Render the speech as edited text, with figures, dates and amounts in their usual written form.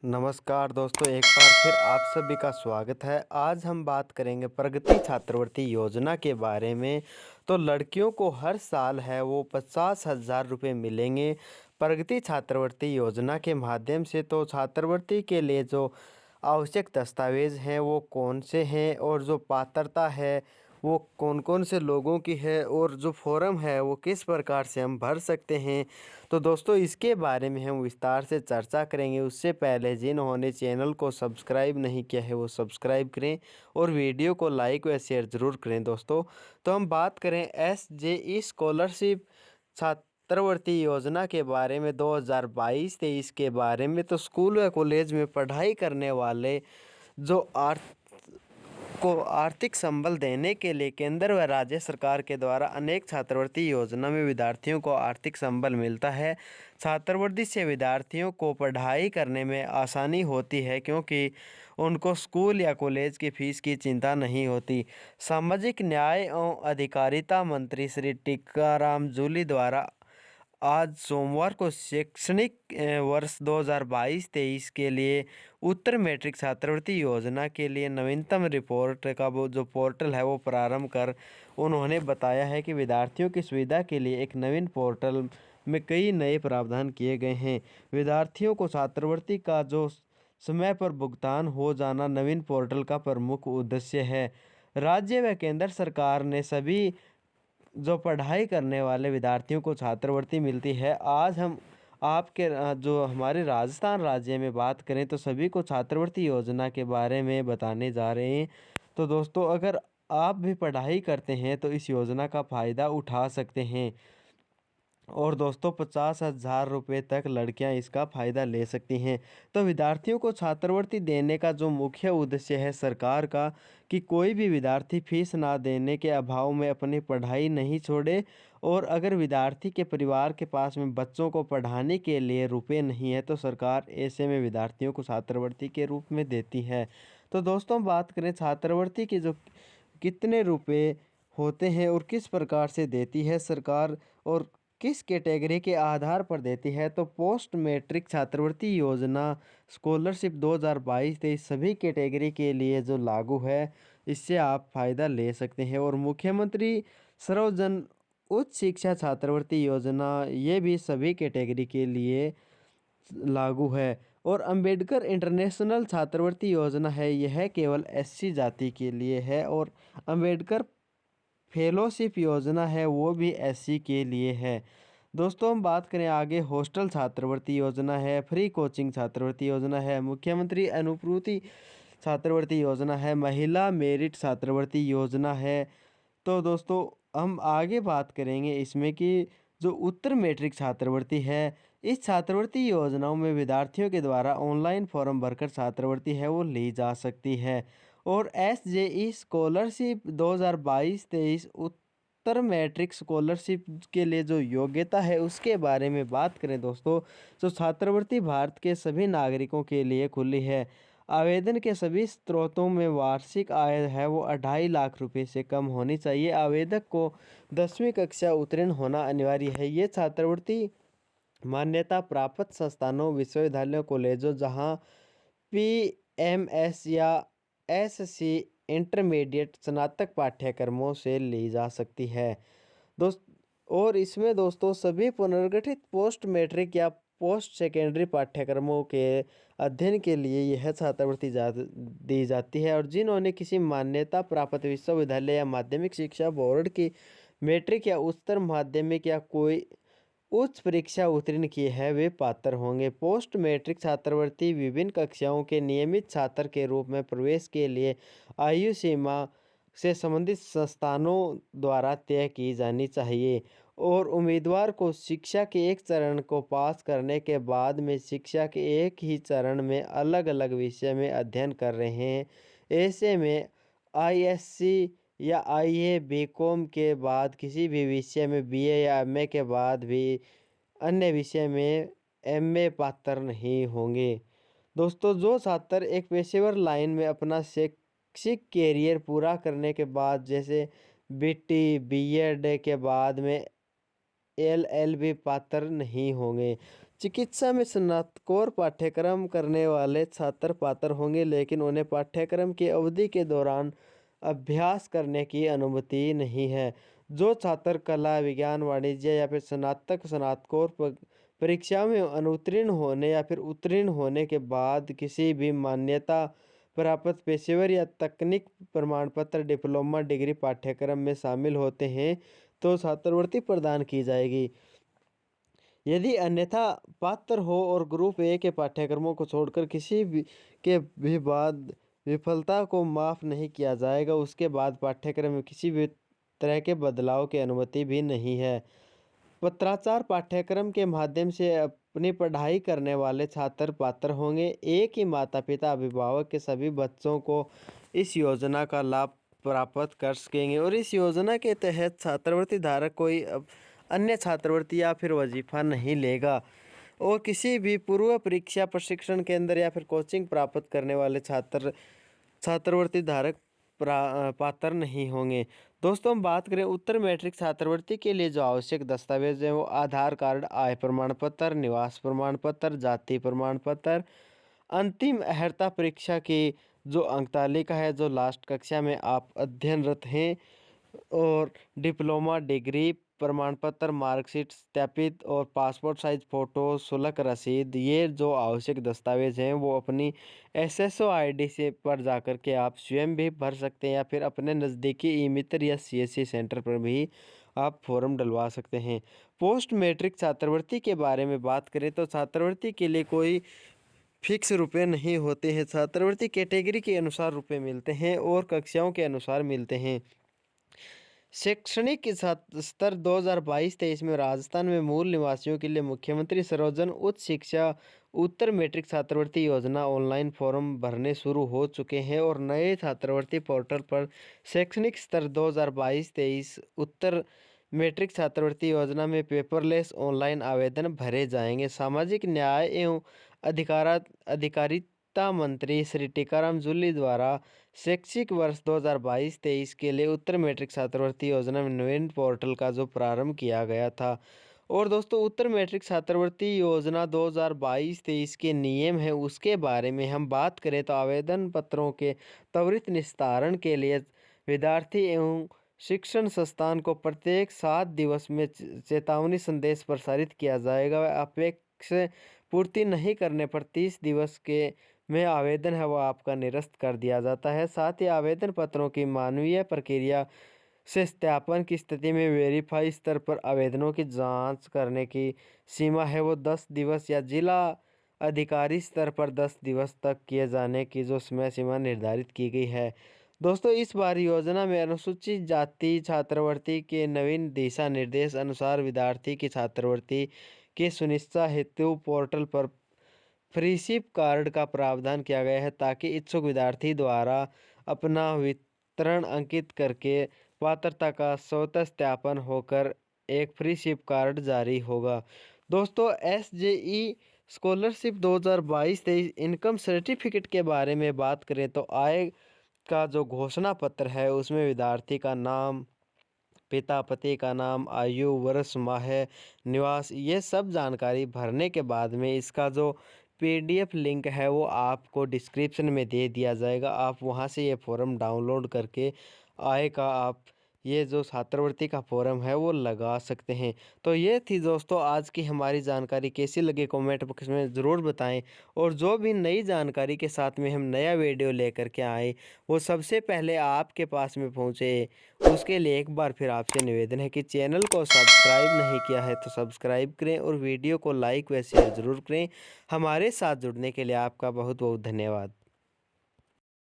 नमस्कार दोस्तों, एक बार फिर आप सभी का स्वागत है। आज हम बात करेंगे प्रगति छात्रवृत्ति योजना के बारे में। तो लड़कियों को हर साल है वो 50,000 रुपये मिलेंगे प्रगति छात्रवृत्ति योजना के माध्यम से। तो छात्रवृत्ति के लिए जो आवश्यक दस्तावेज़ हैं वो कौन से हैं और जो पात्रता है वो कौन कौन से लोगों की है और जो फॉर्म है वो किस प्रकार से हम भर सकते हैं। तो दोस्तों इसके बारे में हम विस्तार से चर्चा करेंगे। उससे पहले जिन्होंने चैनल को सब्सक्राइब नहीं किया है वो सब्सक्राइब करें और वीडियो को लाइक व शेयर ज़रूर करें दोस्तों। तो हम बात करें SJE स्कॉलरशिप छात्रवृत्ति योजना के बारे में 2022-23 के बारे में। तो स्कूल व कॉलेज में पढ़ाई करने वाले जो आर्थिक संबल देने के लिए केंद्र व राज्य सरकार के द्वारा अनेक छात्रवृत्ति योजना में विद्यार्थियों को आर्थिक संबल मिलता है। छात्रवृत्ति से विद्यार्थियों को पढ़ाई करने में आसानी होती है क्योंकि उनको स्कूल या कॉलेज की फीस की चिंता नहीं होती। सामाजिक न्याय एवं अधिकारिता मंत्री श्री टीकाराम जूली द्वारा आज सोमवार को शैक्षणिक वर्ष 2022-23 के लिए उत्तर मैट्रिक छात्रवृत्ति योजना के लिए नवीनतम रिपोर्ट का वो जो पोर्टल है वो प्रारंभ कर उन्होंने बताया है कि विद्यार्थियों की सुविधा के लिए एक नवीन पोर्टल में कई नए प्रावधान किए गए हैं। विद्यार्थियों को छात्रवृत्ति का जो समय पर भुगतान हो जाना नवीन पोर्टल का प्रमुख उद्देश्य है। राज्य व केंद्र सरकार ने सभी जो पढ़ाई करने वाले विद्यार्थियों को छात्रवृत्ति मिलती है। आज हम आपके जो हमारे राजस्थान राज्य में बात करें तो सभी को छात्रवृत्ति योजना के बारे में बताने जा रहे हैं। तो दोस्तों अगर आप भी पढ़ाई करते हैं तो इस योजना का फ़ायदा उठा सकते हैं। और दोस्तों 50,000 रुपये तक लड़कियां इसका फ़ायदा ले सकती हैं। तो विद्यार्थियों को छात्रवृत्ति देने का जो मुख्य उद्देश्य है सरकार का कि कोई भी विद्यार्थी फीस ना देने के अभाव में अपनी पढ़ाई नहीं छोड़े। और अगर विद्यार्थी के परिवार के पास में बच्चों को पढ़ाने के लिए रुपए नहीं है तो सरकार ऐसे में विद्यार्थियों को छात्रवृत्ति के रूप में देती है। तो दोस्तों बात करें छात्रवृत्ति के जो कितने रुपए होते हैं और किस प्रकार से देती है सरकार और किस कैटेगरी के आधार पर देती है। तो पोस्ट मैट्रिक छात्रवृत्ति योजना स्कॉलरशिप 2022-23 सभी कैटेगरी के लिए जो लागू है इससे आप फ़ायदा ले सकते हैं। और मुख्यमंत्री सर्वजन उच्च शिक्षा छात्रवृत्ति योजना ये भी सभी कैटेगरी के लिए लागू है। और अंबेडकर इंटरनेशनल छात्रवृत्ति योजना है यह केवल SC जाति के लिए है। और अंबेडकर फेलोशिप योजना है वो भी SC के लिए है। दोस्तों हम बात करें आगे हॉस्टल छात्रवृत्ति योजना है, फ्री कोचिंग छात्रवृत्ति योजना है, मुख्यमंत्री अनुपूर्ति छात्रवृत्ति योजना है, महिला मेरिट छात्रवृत्ति योजना है। तो दोस्तों हम आगे बात करेंगे इसमें कि जो उत्तर मैट्रिक छात्रवृत्ति है इस छात्रवृत्ति योजनाओं में विद्यार्थियों के द्वारा ऑनलाइन फॉर्म भरकर छात्रवृत्ति है वो ली जा सकती है। और SJE स्कॉलरशिप 2022-23 उत्तर मैट्रिक स्कॉलरशिप के लिए जो योग्यता है उसके बारे में बात करें दोस्तों तो छात्रवृत्ति भारत के सभी नागरिकों के लिए खुली है। आवेदन के सभी स्रोतों में वार्षिक आय है वो 2.5 लाख रुपए से कम होनी चाहिए। आवेदक को 10वीं कक्षा उत्तीर्ण होना अनिवार्य है। ये छात्रवृत्ति मान्यता प्राप्त संस्थानों विश्वविद्यालयों कॉलेजों जहां PMS या SC इंटरमीडिएट स्नातक पाठ्यक्रमों से ली जा सकती है दोस्त। और इसमें दोस्तों सभी पुनर्गठित पोस्ट मैट्रिक या पोस्ट सेकेंडरी पाठ्यक्रमों के अध्ययन के लिए यह छात्रवृत्ति दी जाती है। और जिन्होंने किसी मान्यता प्राप्त विश्वविद्यालय या माध्यमिक शिक्षा बोर्ड की मैट्रिक या उच्चतर माध्यमिक या कोई उच्च परीक्षा उत्तीर्ण की है वे पात्र होंगे। पोस्ट मैट्रिक छात्रवृत्ति विभिन्न कक्षाओं के नियमित छात्र के रूप में प्रवेश के लिए आयु सीमा से संबंधित संस्थानों द्वारा तय की जानी चाहिए। और उम्मीदवार को शिक्षा के एक चरण को पास करने के बाद में शिक्षा के एक ही चरण में अलग अलग विषय में अध्ययन कर रहे हैं। ऐसे में ISC या IA BCom के बाद किसी भी विषय में BA या MA के बाद भी अन्य विषय में MA पात्र नहीं होंगे। दोस्तों जो छात्र एक पेशेवर लाइन में अपना शैक्षिक कैरियर पूरा करने के बाद जैसे BT B.Ed के बाद में LLB पात्र नहीं होंगे। चिकित्सा में स्नातकोत्तर पाठ्यक्रम करने वाले छात्र पात्र होंगे, लेकिन उन्हें पाठ्यक्रम की अवधि के दौरान अभ्यास करने की अनुमति नहीं है। जो छात्र कला, विज्ञान, वाणिज्य या फिर स्नातकोत्तर परीक्षा में अनुत्तीर्ण होने या फिर उत्तीर्ण होने के बाद किसी भी मान्यता प्राप्त पेशेवर या तकनीक प्रमाणपत्र, डिप्लोमा, डिग्री पाठ्यक्रम में शामिल होते हैं, तो छात्रवृत्ति प्रदान की जाएगी। यदि अन्यथा पात्र हो और ग्रुप ए के पाठ्यक्रमों को छोड़कर किसी भी बाद विफलता को माफ़ नहीं किया जाएगा। उसके बाद पाठ्यक्रम में किसी भी तरह के बदलाव की अनुमति भी नहीं है। पत्राचार पाठ्यक्रम के माध्यम से अपनी पढ़ाई करने वाले छात्र पात्र होंगे। एक ही माता पिता अभिभावक के सभी बच्चों को इस योजना का लाभ प्राप्त कर सकेंगे और इस योजना के तहत छात्रवृत्ति धारक कोई अन्य छात्रवृत्ति या फिर वजीफा नहीं लेगा और किसी भी पूर्व परीक्षा प्रशिक्षण केंद्र या फिर कोचिंग प्राप्त करने वाले छात्रवृत्ति धारक पात्र नहीं होंगे। दोस्तों, हम बात करें उत्तर मैट्रिक छात्रवृत्ति के लिए जो आवश्यक दस्तावेज हैं वो आधार कार्ड, आय प्रमाण पत्र, निवास प्रमाण पत्र, जाति प्रमाण पत्र, अंतिम अर्हता परीक्षा की जो अंक तालिका है, जो लास्ट कक्षा में आप अध्ययनरत हैं, और डिप्लोमा, डिग्री प्रमाण पत्र, मार्कशीट सत्यापित और पासपोर्ट साइज फ़ोटो, शुल्क रसीद, ये जो आवश्यक दस्तावेज हैं वो अपनी एसएसओ आईडी से पर जाकर के आप स्वयं भी भर सकते हैं या फिर अपने नज़दीकी ई मित्र या सीएससी सेंटर पर भी आप फॉर्म डलवा सकते हैं। पोस्ट मैट्रिक छात्रवृत्ति के बारे में बात करें तो छात्रवृत्ति के लिए कोई फिक्स रुपए नहीं होते हैं। छात्रवृत्ति कैटेगरी के अनुसार रुपए मिलते हैं और कक्षाओं के अनुसार मिलते हैं। शैक्षणिक स्तर 2022-23 में राजस्थान में मूल निवासियों के लिए मुख्यमंत्री सर्वजन उच्च शिक्षा उत्तर मैट्रिक छात्रवृत्ति योजना ऑनलाइन फॉर्म भरने शुरू हो चुके हैं और नए छात्रवृत्ति पोर्टल पर शैक्षणिक स्तर 2022-23 उत्तर मैट्रिक छात्रवृत्ति योजना में पेपरलेस ऑनलाइन आवेदन भरे जाएंगे। सामाजिक न्याय एवं अधिकारिता मंत्री श्री टीकाराम जूली द्वारा शैक्षिक वर्ष 2022-23 के लिए उत्तर मैट्रिक छात्रवृत्ति योजना में नवीन पोर्टल का जो प्रारंभ किया गया था। और दोस्तों, उत्तर मैट्रिक छात्रवृत्ति योजना 2022-23 के नियम है उसके बारे में हम बात करें तो आवेदन पत्रों के त्वरित निस्तारण के लिए विद्यार्थी एवं शिक्षण संस्थान को प्रत्येक 7 दिवस में चेतावनी संदेश प्रसारित किया जाएगा। अपेक्षा पूर्ति नहीं करने पर 30 दिवस के में आवेदन है वो आपका निरस्त कर दिया जाता है। साथ ही आवेदन पत्रों की मानवीय प्रक्रिया से सत्यापन की स्थिति में वेरीफाई स्तर पर आवेदनों की जांच करने की सीमा है वो 10 दिवस या जिला अधिकारी स्तर पर 10 दिवस तक किए जाने की जो समय सीमा निर्धारित की गई है। दोस्तों, इस बार योजना में अनुसूचित जाति छात्रवृत्ति के नवीन दिशा निर्देश अनुसार विद्यार्थी की छात्रवृत्ति के सुनिश्चित हेतु पोर्टल पर फ्रीशिप कार्ड का प्रावधान किया गया है ताकि इच्छुक विद्यार्थी द्वारा अपना वितरण अंकित करके पात्रता का स्वतः सत्यापन होकर एक फ्रीशिप कार्ड जारी होगा। दोस्तों, एसजेई स्कॉलरशिप 2022-23 इनकम सर्टिफिकेट के बारे में बात करें तो आय का जो घोषणा पत्र है उसमें विद्यार्थी का नाम, पिता पति का नाम, आयु, वर्ष, माह, निवास, ये सब जानकारी भरने के बाद में इसका जो पीडीएफ लिंक है वो आपको डिस्क्रिप्शन में दे दिया जाएगा। आप वहां से ये फॉर्म डाउनलोड करके आय का आप ये जो छात्रवृत्ति का फॉर्म है वो लगा सकते हैं। तो ये थी दोस्तों आज की हमारी जानकारी। कैसी लगी कमेंट बॉक्स में ज़रूर बताएं और जो भी नई जानकारी के साथ में हम नया वीडियो लेकर के आए वो सबसे पहले आपके पास में पहुंचे, उसके लिए एक बार फिर आपसे निवेदन है कि चैनल को सब्सक्राइब नहीं किया है तो सब्सक्राइब करें और वीडियो को लाइक व शेयर ज़रूर करें। हमारे साथ जुड़ने के लिए आपका बहुत बहुत धन्यवाद।